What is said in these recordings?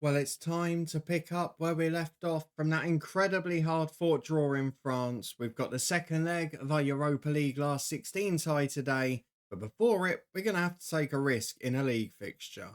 Well, it's time to pick up where we left off from that incredibly hard fought draw in France. We've got the second leg of our Europa League last 16 tie today, but before it, we're going to have to take a risk in a league fixture.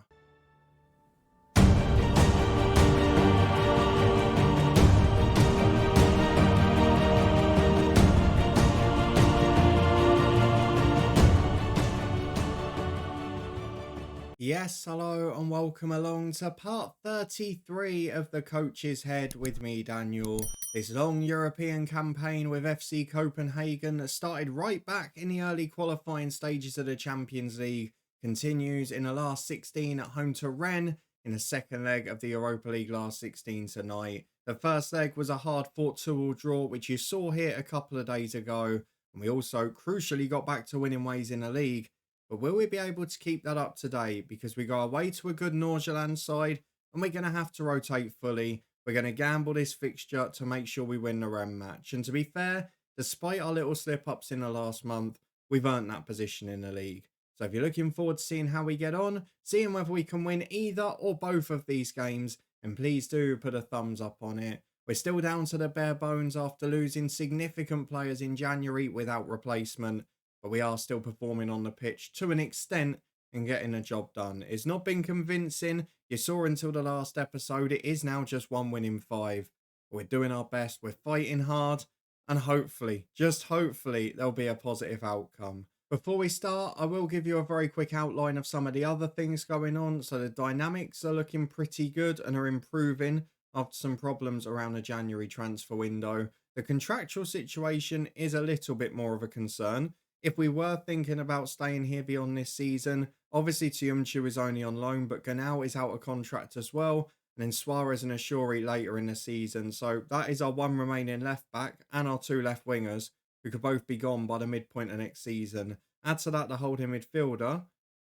Yes, hello and welcome along to part 33 of the Coach's Head with me, Daniel. This long European campaign with FC Copenhagen that started right back in the early qualifying stages of the Champions League continues in the last 16 at home to Rennes in the second leg of the Europa League last 16 tonight. The first leg was a hard-fought 2-2 draw, which you saw here a couple of days ago, and we also crucially got back to winning ways in the league. But will we be able to keep that up today? Because we go away to a good Nordsjaelland side and we're going to have to rotate fully. We're going to gamble this fixture to make sure we win the Rennes match. And to be fair, despite our little slip-ups in the last month, we've earned that position in the league. So if you're looking forward to seeing how we get on, seeing whether we can win either or both of these games, then please do put a thumbs up on it. We're still down to the bare bones after losing significant players in January without replacement. But we are still performing on the pitch to an extent and getting the job done. It's not been convincing. You saw until the last episode, it is now just 1 win in 5. But we're doing our best, we're fighting hard, and hopefully, just hopefully, there'll be a positive outcome. Before we start, I will give you a very quick outline of some of the other things going on. So the dynamics are looking pretty good and are improving after some problems around the January transfer window. The contractual situation is a little bit more of a concern. If we were thinking about staying here beyond this season, obviously Tiumchu is only on loan, but Ganal is out of contract as well, and then Suarez and Ashuri later in the season. So that is our one remaining left back and our 2 left wingers, who could both be gone by the midpoint of next season. Add to that the holding midfielder.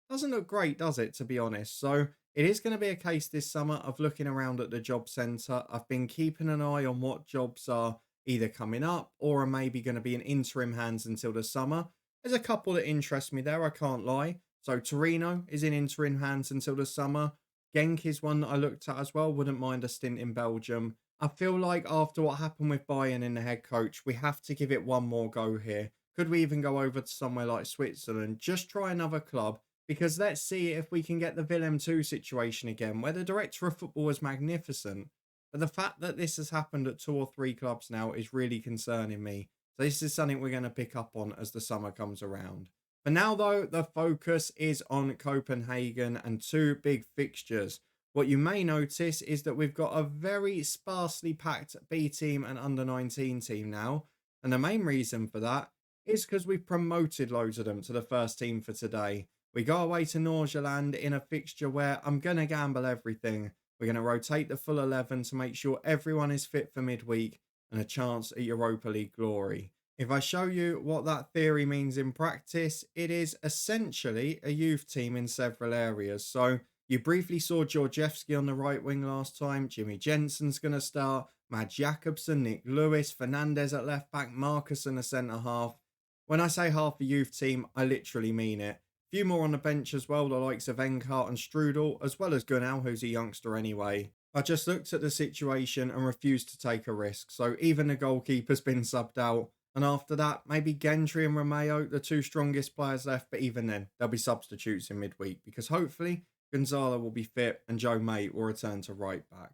Doesn't look great, does it, to be honest? So it is going to be a case this summer of looking around at the job centre. I've been keeping an eye on what jobs are either coming up or are maybe going to be in interim hands until the summer. There's a couple that interest me there, I can't lie. So Torino is in interim hands until the summer. Genk is one that I looked at as well. Wouldn't mind a stint in Belgium. I feel like after what happened with Bayern in the head coach, we have to give it one more go here. Could we even go over to somewhere like Switzerland? Just try another club. Because let's see if we can get the Willem 2 situation again, where the director of football was magnificent. But the fact that this has happened at 2 or 3 clubs now is really concerning me. So this is something we're going to pick up on as the summer comes around. For now, though, the focus is on Copenhagen and 2 big fixtures. What you may notice is that we've got a very sparsely packed B team and under-19 team now. And the main reason for that is because we've promoted loads of them to the first team for today. We go away to Nordsjaelland in a fixture where I'm going to gamble everything. We're going to rotate the full 11 to make sure everyone is fit for midweek and a chance at Europa League glory. If I show you what that theory means in practice, it is essentially a youth team in several areas. So you briefly saw Georgievski on the right wing last time. Jimmy Jensen's going to start. Mads Jakobsen, Nick Lewis, Fernandez at left back, Marcusson a centre half. When I say half a youth team, I literally mean it. A few more on the bench as well, the likes of Enkart and Strudel, as well as Gunnar, who's a youngster anyway. I just looked at the situation and refused to take a risk. So even the goalkeeper's been subbed out. And after that, maybe Gentry and Romeo, the 2 strongest players left. But even then, there'll be substitutes in midweek. Because hopefully, Gonzalo will be fit and Joe Mate will return to right back.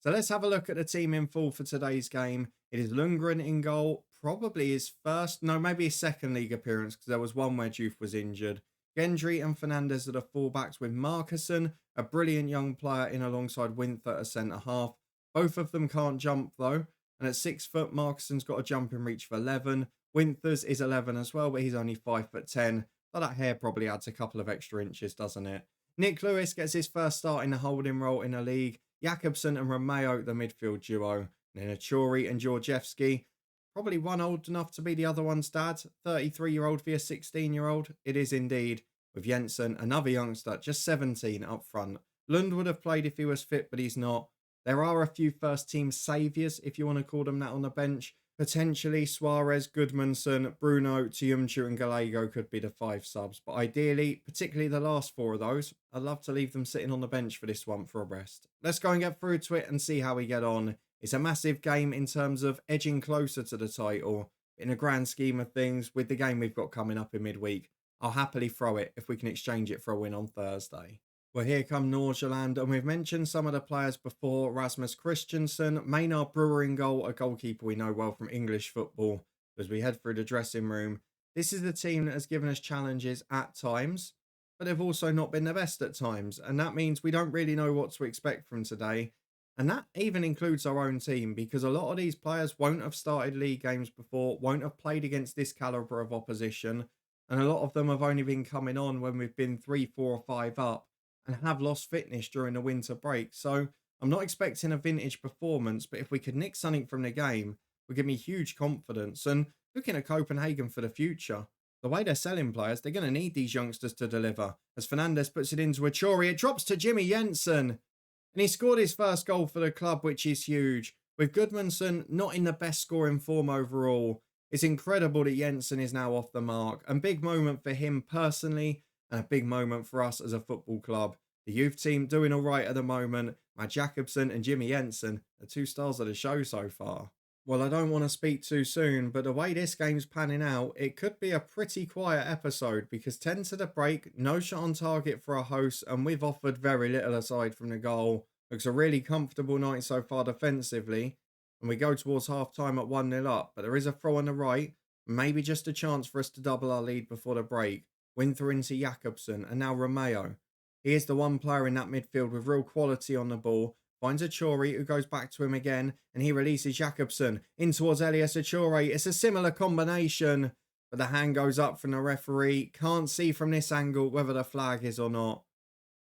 So let's have a look at the team in full for today's game. It is Lundgren in goal. Probably his first, no, maybe his second league appearance. Because there was one where Juve was injured. Gendry and Fernandez are the fullbacks with Marcusson, a brilliant young player, in alongside Winther as centre-half. Both of them can't jump though, and at 6 foot, Marcusson's got a jumping reach of 11. Winther's is 11 as well, but he's only 5'10". So that hair probably adds a couple of extra inches, doesn't it? Nick Lewis gets his first start in the holding role in the league. Jakobsen and Romeo, the midfield duo. And then Achuri and Georgievski. Probably one old enough to be the other one's dad. 33-year-old via 16-year-old. It is indeed. With Jensen, another youngster, just 17 up front. Lund would have played if he was fit, but he's not. There are a few first-team saviours, if you want to call them that, on the bench. Potentially Suarez, Goodmanson, Bruno, Tiumchu and Gallego could be the 5 subs. But ideally, particularly the last 4 of those, I'd love to leave them sitting on the bench for this one for a rest. Let's go and get through to it and see how we get on. It's a massive game in terms of edging closer to the title. In a grand scheme of things, with the game we've got coming up in midweek, I'll happily throw it if we can exchange it for a win on Thursday. Well, here come Nordsjaelland, and we've mentioned some of the players before. Rasmus Christensen, Maynard Brewer in goal, a goalkeeper we know well from English football. As we head through the dressing room, this is the team that has given us challenges at times, but they've also not been the best at times, and that means we don't really know what to expect from today. And that even includes our own team, because a lot of these players won't have started league games before, won't have played against this calibre of opposition, and a lot of them have only been coming on when we've been 3, 4 or 5 up, and have lost fitness during the winter break. So I'm not expecting a vintage performance, but if we could nick something from the game, would give me huge confidence. And looking at Copenhagen for the future, the way they're selling players, they're going to need these youngsters to deliver. As Fernandes puts it into a Chori, it drops to Jimmy Jensen. And he scored his first goal for the club, which is huge. With Goodmanson not in the best scoring form overall, it's incredible that Jensen is now off the mark. And big moment for him personally, and a big moment for us as a football club. The youth team doing all right at the moment. Matt Jacobson and Jimmy Jensen are 2 stars of the show so far. Well, I don't want to speak too soon, but the way this game's panning out, it could be a pretty quiet episode because 10 to the break, no shot on target for our hosts, and we've offered very little aside from the goal. Looks a really comfortable night so far defensively, and we go towards half-time at 1-0 up, but there is a throw on the right, maybe just a chance for us to double our lead before the break. Winther into Jakobsen, and now Romeo. He is the one player in that midfield with real quality on the ball. Finds a Chori who goes back to him again, and he releases Jakobsen in towards Elias Achore. It's a similar combination, but the hand goes up from the referee. Can't see from this angle whether the flag is or not.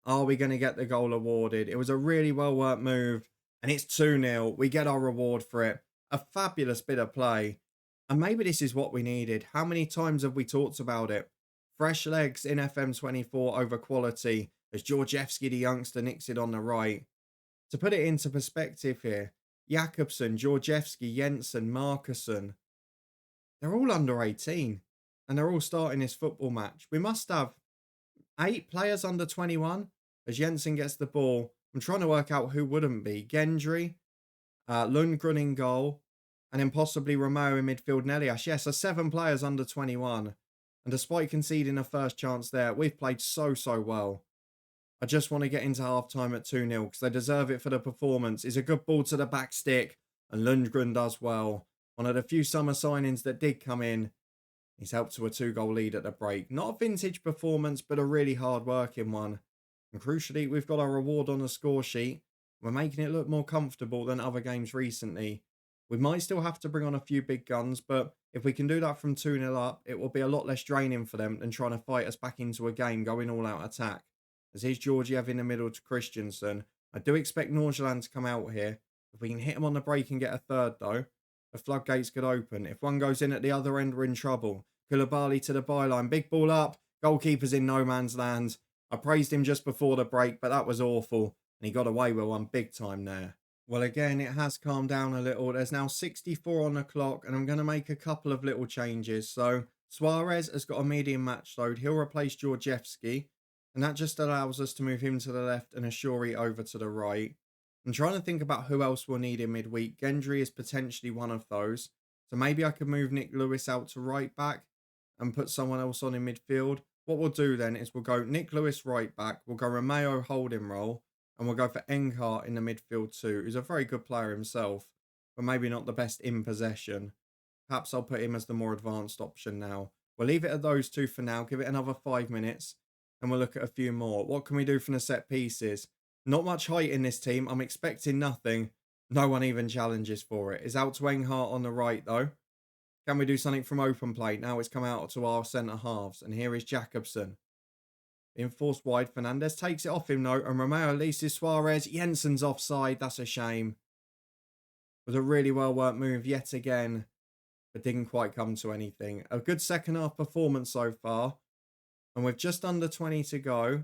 Are we going to get the goal awarded? It was a really well worked move, and it's 2-0. We get our reward for it. A fabulous bit of play, and maybe this is what we needed. How many times have we talked about it? Fresh legs in FM24 over quality as Georgievski, the youngster, nicks it on the right. To put it into perspective here, Jakobsen, Georgievski, Jensen, Markusson, they're all under 18 and they're all starting this football match. We must have 8 players under 21 as Jensen gets the ball. I'm trying to work out who wouldn't be. Gendry, Lundgren in goal, and then possibly Romeo in midfield and Elias. Yes, so 7 players under 21. And despite conceding a first chance there, we've played so well. I just want to get into half-time at 2-0 because they deserve it for the performance. It's a good ball to the back stick, and Lundgren does well. One of the few summer signings that did come in. He's helped to a 2-goal lead at the break. Not a vintage performance, but a really hard-working one. And crucially, we've got our reward on the score sheet. We're making it look more comfortable than other games recently. We might still have to bring on a few big guns, but if we can do that from 2-0 up, it will be a lot less draining for them than trying to fight us back into a game going all-out attack. As here's Georgiev in the middle to Christensen. I do expect Nordsjaelland to come out here. If we can hit him on the break and get a third, though, the floodgates could open. If one goes in at the other end, we're in trouble. Koulibaly to the byline. Big ball up. Goalkeeper's in no man's land. I praised him just before the break, but that was awful. And he got away with one big time there. Well, again, it has calmed down a little. There's now 64 on the clock, and I'm going to make a couple of little changes. So, Suarez has got a medium match load. He'll replace Georgievski, and that just allows us to move him to the left and Ashuri over to the right. I'm trying to think about who else we'll need in midweek. Gendry is potentially one of those. So maybe I could move Nick Lewis out to right back and put someone else on in midfield. What we'll do then is we'll go Nick Lewis right back. We'll go Romeo holding role. And we'll go for Enghart in the midfield too, who's a very good player himself, but maybe not the best in possession. Perhaps I'll put him as the more advanced option now. We'll leave it at those 2 for now, give it another 5 minutes, and we'll look at a few more. What can we do from the set pieces? Not much height in this team. I'm expecting nothing. No one even challenges for it. It's out to Enghart on the right though. Can we do something from open play? Now it's come out to our centre halves, and here is Jakobsen. Being forced wide, Fernandes takes it off him though, and Romeo releases Suarez. Jensen's offside, that's a shame. It was a really well worked move yet again, but didn't quite come to anything. A good second half performance so far, and with just under 20 to go,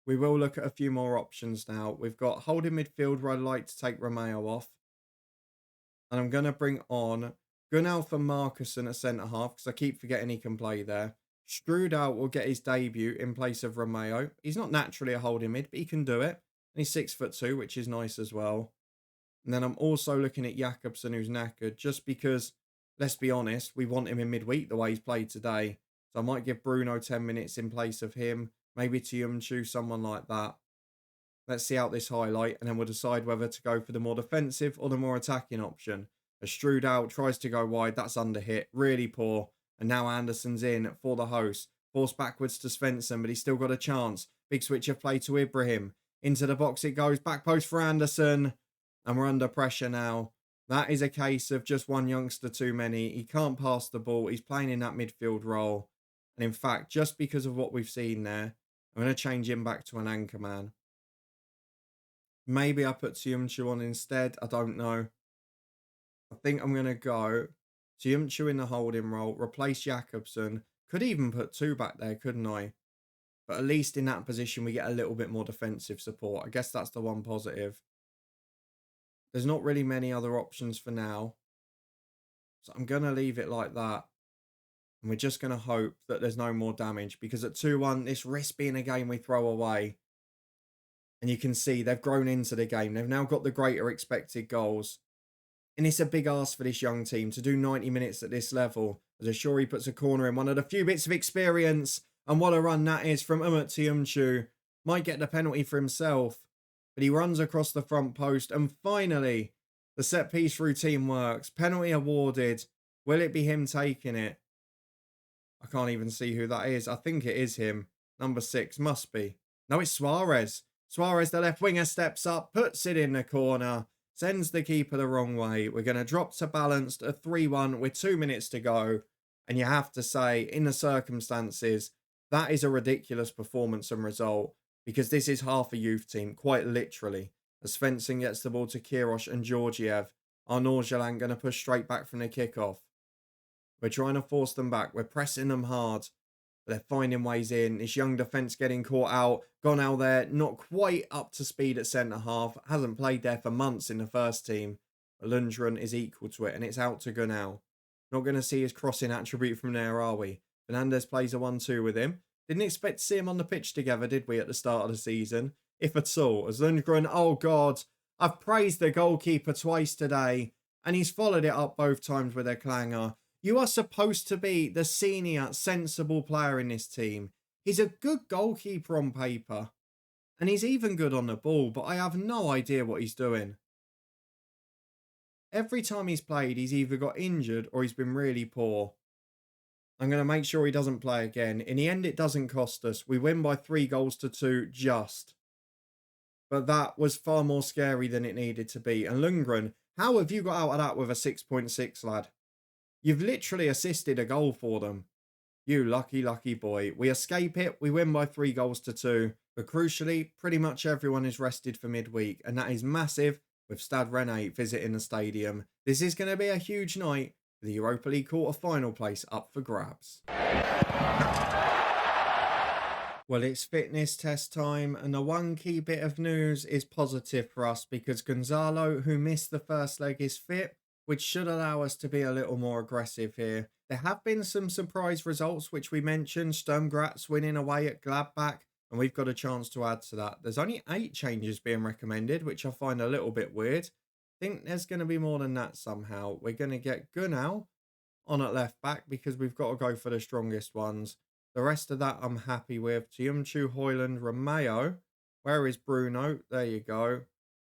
we will look at a few more options now. We've got holding midfield where I'd like to take Romeo off, and I'm going to bring on Gunnar for Markusson at centre-half, because I keep forgetting he can play there. Strudow will get his debut in place of Romeo. He's not naturally a holding mid, but he can do it. And he's 6'2", which is nice as well. And then I'm also looking at Jakobsen, who's knackered, just because, let's be honest, we want him in midweek the way he's played today. So I might give Bruno 10 minutes in place of him. Maybe Tiumchu, someone like that. Let's see out this highlight, and then we'll decide whether to go for the more defensive or the more attacking option. As Strudow tries to go wide, that's under hit, really poor. And now Anderson's in for the host. Forced backwards to Svensson, but he's still got a chance. Big switch of play to Ibrahim. Into the box it goes, back post for Anderson. And we're under pressure now. That is a case of just one youngster too many. He can't pass the ball. He's playing in that midfield role. And in fact, just because of what we've seen there, I'm going to change him back to an anchor man. Maybe I put Tiumchu on instead. I don't know. I think I'm going to go Tiumchu in the holding role. Replace Jakobsen. Could even put two back there, couldn't I? But at least in that position, we get a little bit more defensive support. I guess that's the one positive. There's not really many other options for now. So I'm going to leave it like that. And we're just going to hope that there's no more damage. Because at 2-1, this risks being a game we throw away. And you can see they've grown into the game. They've now got the greater expected goals. And it's a big ask for this young team to do 90 minutes at this level. As Ashuri puts a corner in, one of the few bits of experience. And what a run that is from Tiumchu. Might get the penalty for himself. But he runs across the front post. And finally, the set piece routine works. Penalty awarded. Will it be him taking it? I can't even see who that is. I think it is him. Number 6. Must be. No, it's Suarez. Suarez, the left winger, steps up. Puts it in the corner. Sends the keeper the wrong way. We're going to drop to balanced at 3-1 with 2 minutes to go. And you have to say, in the circumstances, that is a ridiculous performance and result. Because this is half a youth team, quite literally. As Svensson gets the ball to Kirosh and Georgiev. Our Nordsjaelland going to push straight back from the kickoff. We're trying to force them back. We're pressing them hard. But they're finding ways in. This young defence getting caught out. Gone out there, not quite up to speed at centre-half. Hasn't played there for months in the first team. But Lundgren is equal to it, and it's out to Gunnar. Not going to see his crossing attribute from there, are we? Fernandez plays a 1-2 with him. Didn't expect to see him on the pitch together, did we, at the start of the season? If at all. As Lundgren, oh God, I've praised the goalkeeper twice today, and he's followed it up both times with a clanger. You are supposed to be the senior, sensible player in this team. He's a good goalkeeper on paper, and he's even good on the ball, but I have no idea what he's doing. Every time he's played, he's either got injured or he's been really poor. I'm going to make sure he doesn't play again. In the end, it doesn't cost us. We win by 3-2 just. But that was far more scary than it needed to be. And Lundgren, how have you got out of that with a 6.6, lad? You've literally assisted a goal for them. You lucky, lucky boy. We escape it. We win by 3-2. But crucially, pretty much everyone is rested for midweek. And that is massive with Stade Rennes visiting the stadium. This is going to be a huge night. The Europa League quarter-final place up for grabs. Well, it's fitness test time, and the one key bit of news is positive for us because Gonzalo, who missed the first leg, is fit, which should allow us to be a little more aggressive here. There have been some surprise results, which we mentioned. Sturm Graz winning away at Gladbach, and we've got a chance to add to that. There's only 8 changes being recommended, which I find a little bit weird. I think there's going to be more than that somehow. We're going to get Gunnar on at left back because we've got to go for the strongest ones. The rest of that I'm happy with. Tiumchu, Højlund, Romeo. Where is Bruno? There you go.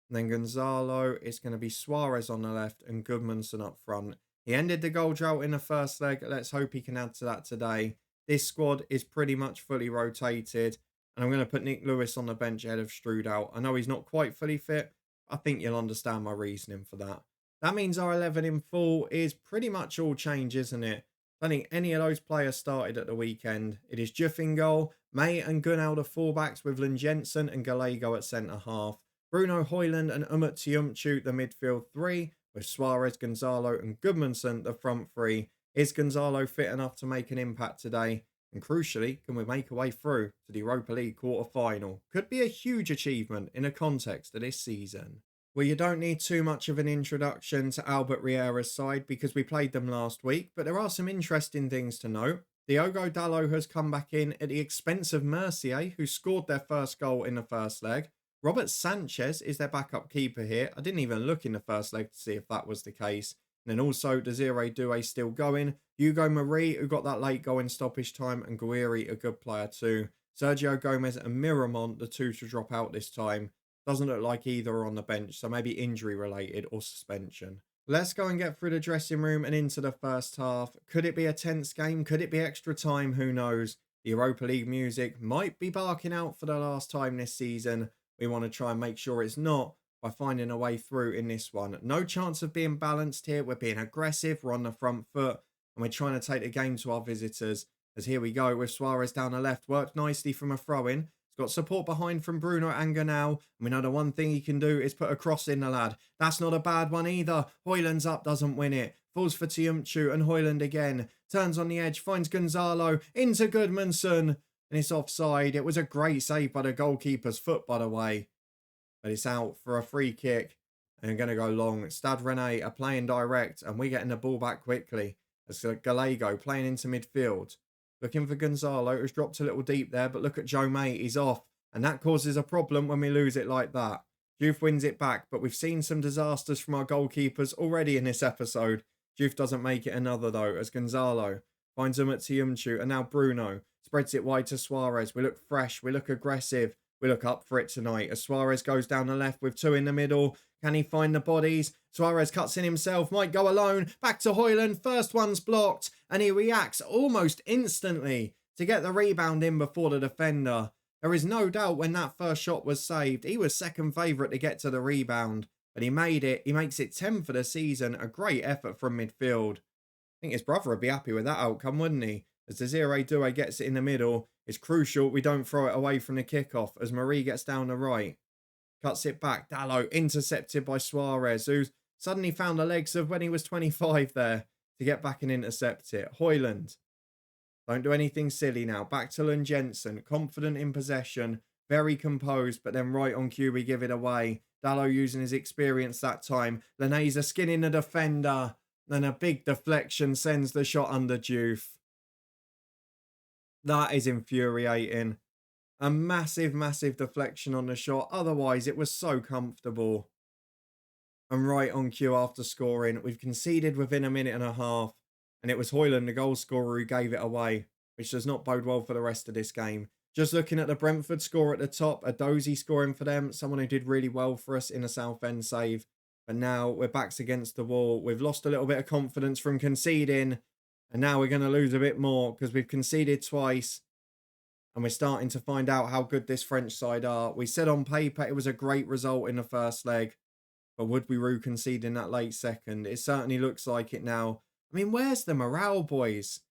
And then Gonzalo. It's going to be Suarez on the left and Gudmundsson up front. He ended the goal drought in the first leg. Let's hope he can add to that today. This squad is pretty much fully rotated. And I'm going to put Nick Lewis on the bench ahead of Strudow. I know he's not quite fully fit. I think you'll understand my reasoning for that. That means our 11 in full is pretty much all change, isn't it? I don't think any of those players started at the weekend. It is Juff in goal, May and Gunnar the fullbacks with Lund Jensen and Gallego at centre-half. Bruno Højlund and Tiumchu the midfield 3, with Suarez, Gonzalo and Gudmundsson the front 3. Is Gonzalo fit enough to make an impact today? And crucially, can we make a way through to the Europa League quarter-final? Could be a huge achievement in the context of this season. Well, you don't need too much of an introduction to Albert Riera's side because we played them last week, but there are some interesting things to note. Diogo Dalot has come back in at the expense of Mercier, who scored their first goal in the first leg. Robert Sanchez is their backup keeper here. I didn't even look in the first leg to see if that was the case. And then also Desiree Doué still going. Hugo Marie, who got that late goal in stoppage time, and Guiri, a good player too. Sergio Gomez and Miramont, the two to drop out this time. Doesn't look like either are on the bench, so maybe injury related or suspension. Let's go and get through the dressing room and into the first half. Could it be a tense game? Could it be extra time? Who knows? The Europa League music might be barking out for the last time this season. We want to try and make sure it's not by finding a way through in this one. No chance of being balanced here. We're being aggressive. We're on the front foot. And we're trying to take the game to our visitors. As here we go with Suarez down the left. Worked nicely from a throw-in. Got support behind from Bruno Anganau. And we know the one thing he can do is put a cross in the lad. That's not a bad one either. Hoyland's up, doesn't win it. Falls for Tiumchu and Hoyland again. Turns on the edge, finds Gonzalo. Into Goodmanson. And it's offside. It was a great save by the goalkeeper's foot, by the way. But it's out for a free kick. And going to go long. Stade Rennais are playing direct. And we're getting the ball back quickly. As Gallego playing into midfield. Looking for Gonzalo, who's dropped a little deep there, but look at Joe May, he's off. And that causes a problem when we lose it like that. Juve wins it back, but we've seen some disasters from our goalkeepers already in this episode. Juve doesn't make it another though, as Gonzalo finds him at Tiumchu, and now Bruno spreads it wide to Suarez. We look fresh, we look aggressive, we look up for it tonight. As Suarez goes down the left with two in the middle. Can he find the bodies? Suarez cuts in himself, might go alone. Back to Hoyland, first one's blocked. And he reacts almost instantly to get the rebound in before the defender. There is no doubt when that first shot was saved, he was second favourite to get to the rebound. But he made it. He makes it 10 for the season. A great effort from midfield. I think his brother would be happy with that outcome, wouldn't he? As Desiree Doué gets it in the middle, it's crucial we don't throw it away from the kickoff as Marie gets down the right. Cuts it back. Dalot intercepted by Suarez, who's suddenly found the legs of when he was 25 there to get back and intercept it. Hoyland. Don't do anything silly now. Back to Lund Jensen. Confident in possession. Very composed, but then right on cue we give it away. Dalot using his experience that time. Leneza skinning the defender. Then a big deflection sends the shot under Juve. That is infuriating. A massive, massive deflection on the shot. Otherwise, it was so comfortable. And right on cue after scoring. We've conceded within a minute and a half. And it was Hoyland, the goal scorer, who gave it away. Which does not bode well for the rest of this game. Just looking at the Brentford score at the top. A Dozy scoring for them. Someone who did really well for us in a Southend save. But now we're backs against the wall. We've lost a little bit of confidence from conceding. And now we're going to lose a bit more. Because we've conceded twice. And we're starting to find out how good this French side are. We said on paper it was a great result in the first leg. But would we rue conceding that late second? It certainly looks like it now. I mean, where's the morale, boys?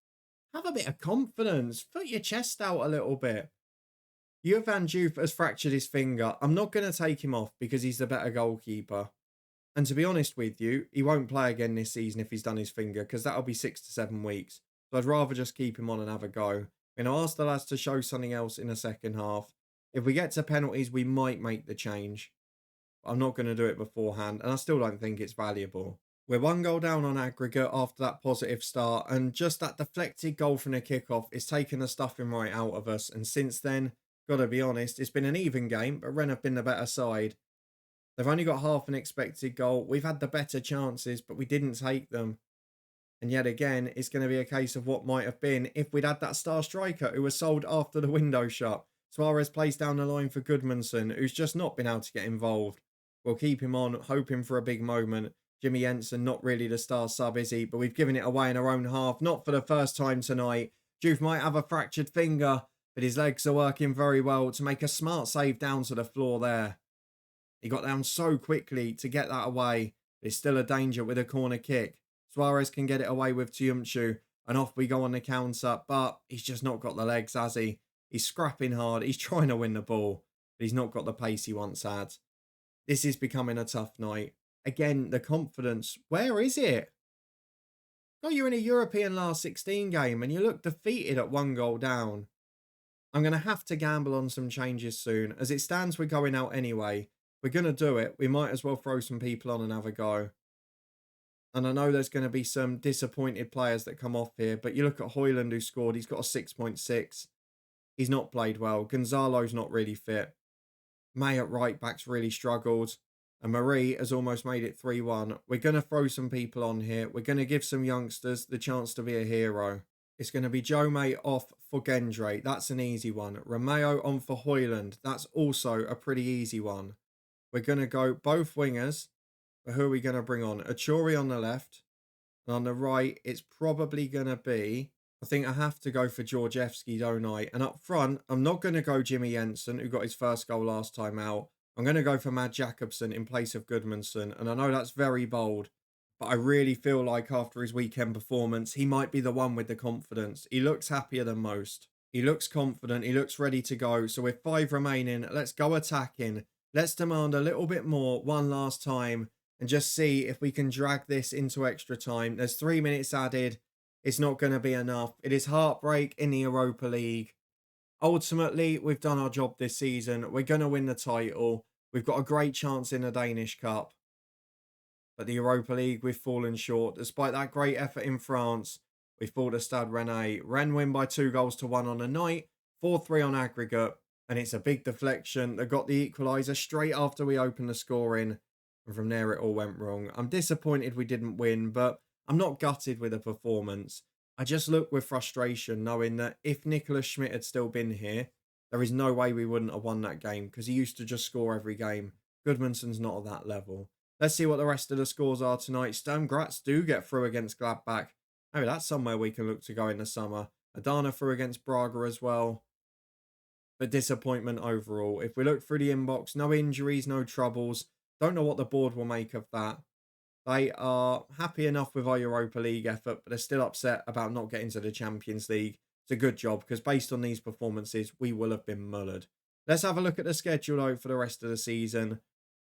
Have a bit of confidence. Put your chest out a little bit. Van Dijk has fractured his finger. I'm not going to take him off because he's the better goalkeeper. And to be honest with you, he won't play again this season if he's done his finger because that'll be 6 to 7 weeks. So I'd rather just keep him on and have a go. I'm going to ask the lads to show something else in the second half. If we get to penalties, we might make the change. But I'm not going to do it beforehand, and I still don't think it's valuable. We're 1 goal down on aggregate after that positive start, and just that deflected goal from the kickoff is taking the stuffing right out of us. And since then, gotta be honest, it's been an even game, but Rennes have been the better side. They've only got half an expected goal. We've had the better chances, but we didn't take them. And yet again, it's going to be a case of what might have been if we'd had that star striker who was sold after the window shut. Suarez plays down the line for Goodmanson, who's just not been able to get involved. We'll keep him on, hoping for a big moment. Jimmy Jensen, not really the star sub, is he? But we've given it away in our own half, not for the first time tonight. Juve might have a fractured finger, but his legs are working very well to make a smart save down to the floor there. He got down so quickly to get that away. But it's still a danger with a corner kick. Suarez can get it away with Tiumchu, and off we go on the counter, but he's just not got the legs, has he? He's scrapping hard, he's trying to win the ball, but he's not got the pace he once had. This is becoming a tough night. Again, the confidence, where is it? Oh, you're in a European last 16 game, and you look defeated at 1 goal down. I'm going to have to gamble on some changes soon. As it stands, we're going out anyway. we're going to do it. We might as well throw some people on and have a go. And I know there's going to be some disappointed players that come off here, but you look at Højlund who scored, he's got a 6.6. He's not played well. Gonzalo's not really fit. May at right back's really struggled. And Marie has almost made it 3-1. We're going to throw some people on here. We're going to give some youngsters the chance to be a hero. It's going to be Joe May off for Gendre. That's an easy one. Romeo on for Højlund. That's also a pretty easy one. We're going to go both wingers. But who are we going to bring on? Achuri on the left. And on the right, it's probably going to be... I think I have to go for Georgievski, don't I? And up front, I'm not going to go Jimmy Jensen, who got his first goal last time out. I'm going to go for Mad Jakobsen in place of Gudmundsson. And I know that's very bold, but I really feel like after his weekend performance, he might be the one with the confidence. He looks happier than most. He looks confident. He looks ready to go. So with 5 remaining, let's go attacking. Let's demand a little bit more one last time and just see if we can drag this into extra time. There's 3 minutes added. It's not going to be enough. It is heartbreak in the Europa League. Ultimately, we've done our job this season. We're going to win the title. We've got a great chance in the Danish Cup. But the Europa League, we've fallen short. Despite that great effort in France, we fall to Stade Rennais. Rennes win by 2-1 on the night. 4-3 on aggregate. And it's a big deflection that got the equaliser straight after we opened the scoring. And from there, it all went wrong. I'm disappointed we didn't win, but I'm not gutted with the performance. I just look with frustration knowing that if Nicolas Schmidt had still been here, there is no way we wouldn't have won that game because he used to just score every game. Gudmundsson's not at that level. Let's see what the rest of the scores are tonight. Sturm Graz do get through against Gladbach. Oh, that's somewhere we can look to go in the summer. Adana through against Braga as well. But disappointment overall. If we look through the inbox, no injuries, no troubles. Don't know what the board will make of that. They are happy enough with our Europa League effort, but they're still upset about not getting to the Champions League. It's a good job, because based on these performances, we will have been mullered. Let's have a look at the schedule, though, for the rest of the season.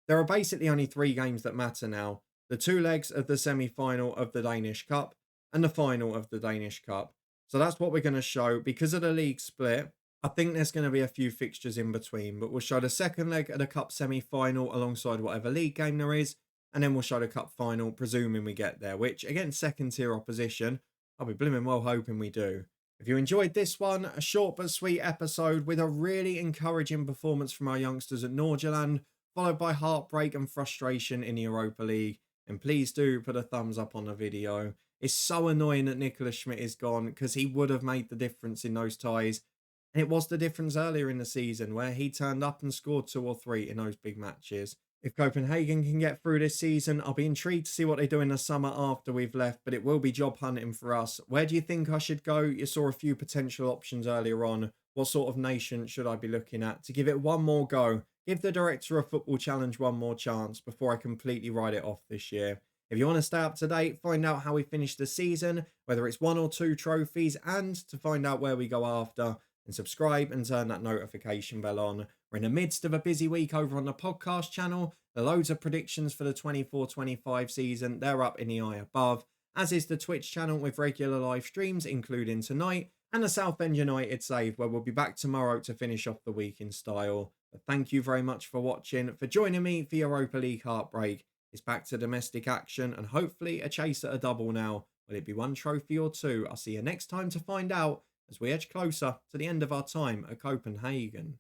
There are basically only 3 games that matter now. The 2 legs of the semi-final of the Danish Cup and the final of the Danish Cup. So that's what we're going to show. Because of the league split, I think there's going to be a few fixtures in between, but we'll show the second leg of the Cup semi-final alongside whatever league game there is. And then we'll show the Cup final, presuming we get there, which, against second-tier opposition, I'll be blooming well hoping we do. If you enjoyed this one, a short but sweet episode with a really encouraging performance from our youngsters at Nordsjaelland, followed by heartbreak and frustration in the Europa League, and please do put a thumbs up on the video. It's so annoying that Nicolas Schmidt is gone, because he would have made the difference in those ties. And it was the difference earlier in the season, where he turned up and scored 2 or 3 in those big matches. If Copenhagen can get through this season, I'll be intrigued to see what they do in the summer after we've left, but it will be job hunting for us. Where do you think I should go? You saw a few potential options earlier on. What sort of nation should I be looking at? To give it one more go, give the Director of Football Challenge one more chance before I completely write it off this year. If you want to stay up to date, find out how we finish the season, whether it's 1 or 2 trophies, and to find out where we go after, and subscribe and turn that notification bell on. We're in the midst of a busy week over on the podcast channel. There are loads of predictions for the 24-25 season. They're up in the eye above, as is the Twitch channel with regular live streams, including tonight, and the Southend United save, where we'll be back tomorrow to finish off the week in style. But thank you very much for watching, for joining me for Europa League Heartbreak. It's back to domestic action and hopefully a chase at a double now. Will it be 1 trophy or 2? I'll see you next time to find out, as we edge closer to the end of our time at Copenhagen.